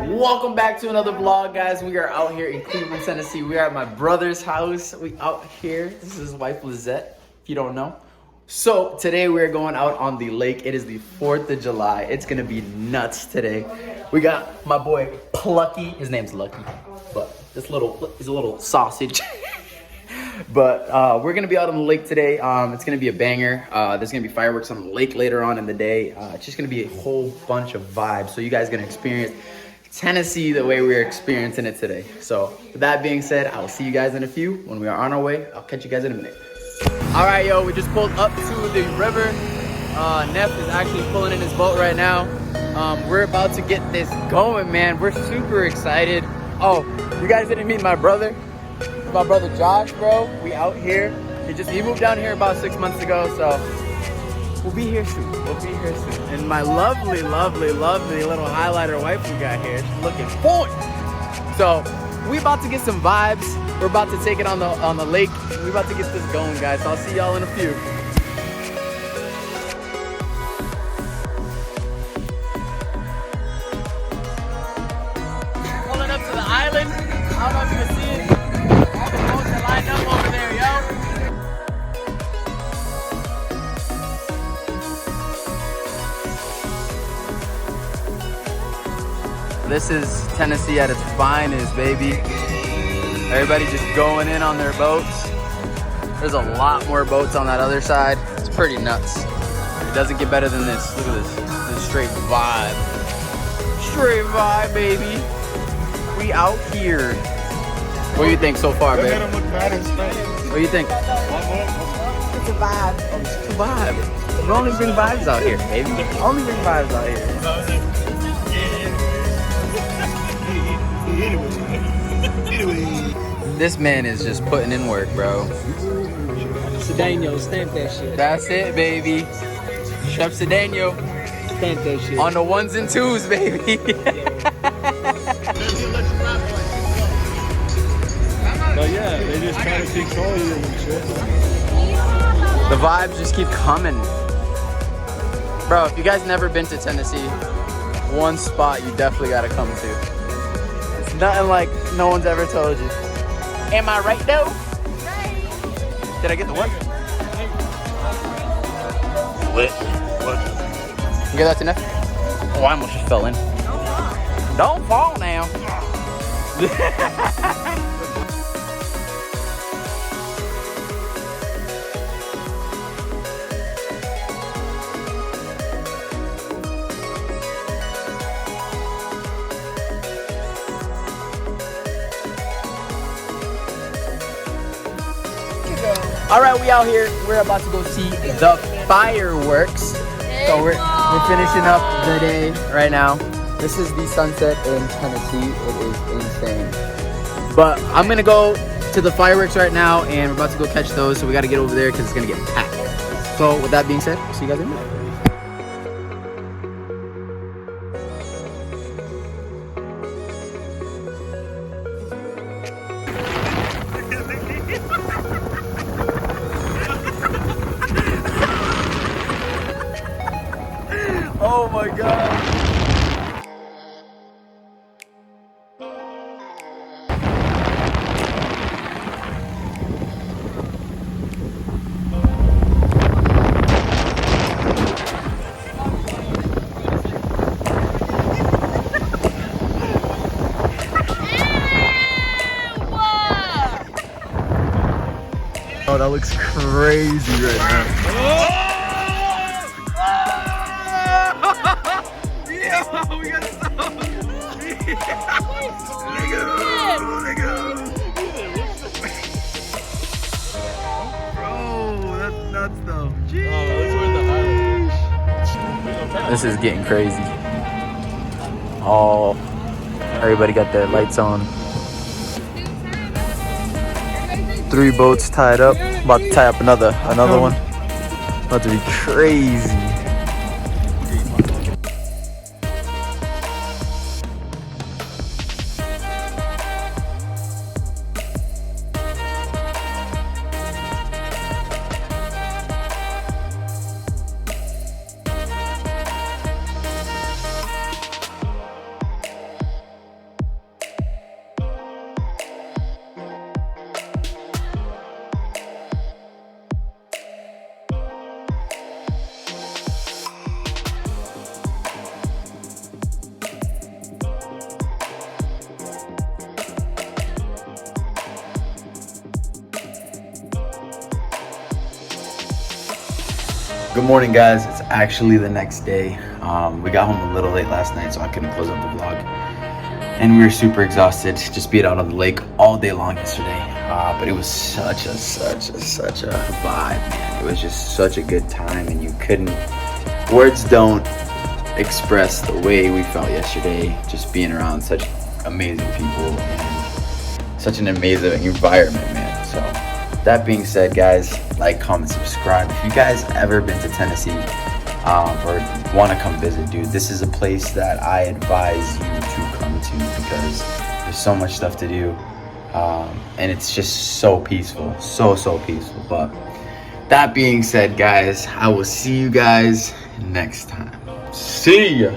Welcome back to another vlog, guys. We are out here in Cleveland, Tennessee. We are at my brother's house. We out here. This is his wife, Lizette, if you don't know. So today we're going out on the lake. It is the 4th of July. It's gonna be nuts today. We got my boy Plucky. His name's Lucky, but he's a little sausage. But we're gonna be out on the lake today. It's gonna be a banger. There's gonna be fireworks on the lake later on in the day. It's just gonna be a whole bunch of vibes. So you guys are gonna experience Tennessee the way we're experiencing it today. So with that being said, I will see you guys in a few. When we are on our way, I'll catch you guys in a minute. All right, yo, we just pulled up to the river. Neff is actually pulling in his boat right now. We're about to get this going, man. We're super excited. Oh, you guys didn't meet my brother? My brother Josh, bro. We out here. He moved down here about 6 months ago, so we'll be here soon. We'll be here soon. And my lovely, lovely, lovely little highlighter wife we got here. She's looking forward. So we about to get some vibes. We're about to take it on the lake. We're about to get this going, guys. So I'll see y'all in a few. Pulling up to the island. I don't know if you can see it. All the boats are lined up over there, yo. This is Tennessee at its finest, baby. Everybody just going in on their boats. There's a lot more boats on that other side. It's pretty nuts. It doesn't get better than this. Look at this. This is straight vibe. Straight vibe, baby. We out here. What do you think so far, babe? What do you think? It's a vibe. Oh, it's a vibe. We only bring vibes out here, baby. Only bring vibes out here. This man is just putting in work, bro. Cedeno, stamp that shit. That's it, baby. Chef Cedeno. Stamp that shit. On the ones and twos, baby. But yeah, they just try to control you and shit. The vibes just keep coming. Bro, if you guys never been to Tennessee, one spot you definitely gotta come to. It's nothing like no one's ever told you. Am I right though? Right. Did I get the what? What? You get that to Neff? Oh, I almost just fell in. Don't fall now. All right, we out here. We're about to go see the fireworks. So we're finishing up the day right now. This is the sunset in Tennessee. It is insane. But I'm gonna go to the fireworks right now, and we're about to go catch those. So we got to get over there because it's gonna get packed. So with that being said, see you guys in a minute. Oh my God. Oh, that looks crazy right now. We gotta stop! Let go! Bro, that's nuts though. Jeez. This is getting crazy. Oh, everybody got their lights on. 3 boats tied up. About to tie up another one. About to be crazy. Good morning, guys. It's actually the next day. We got home a little late last night, so I couldn't close up the vlog. And we were super exhausted. Just being out on the lake all day long yesterday. But it was such a vibe, man. It was just such a good time, and words don't express the way we felt yesterday. Just being around such amazing people and such an amazing environment, man. So that being said, guys, like, comment, subscribe. If you guys ever been to Tennessee or want to come visit, dude, this is a place that I advise you to come to because there's so much stuff to do, and it's just so peaceful, so peaceful. But that being said, guys, I will see you guys next time. See ya.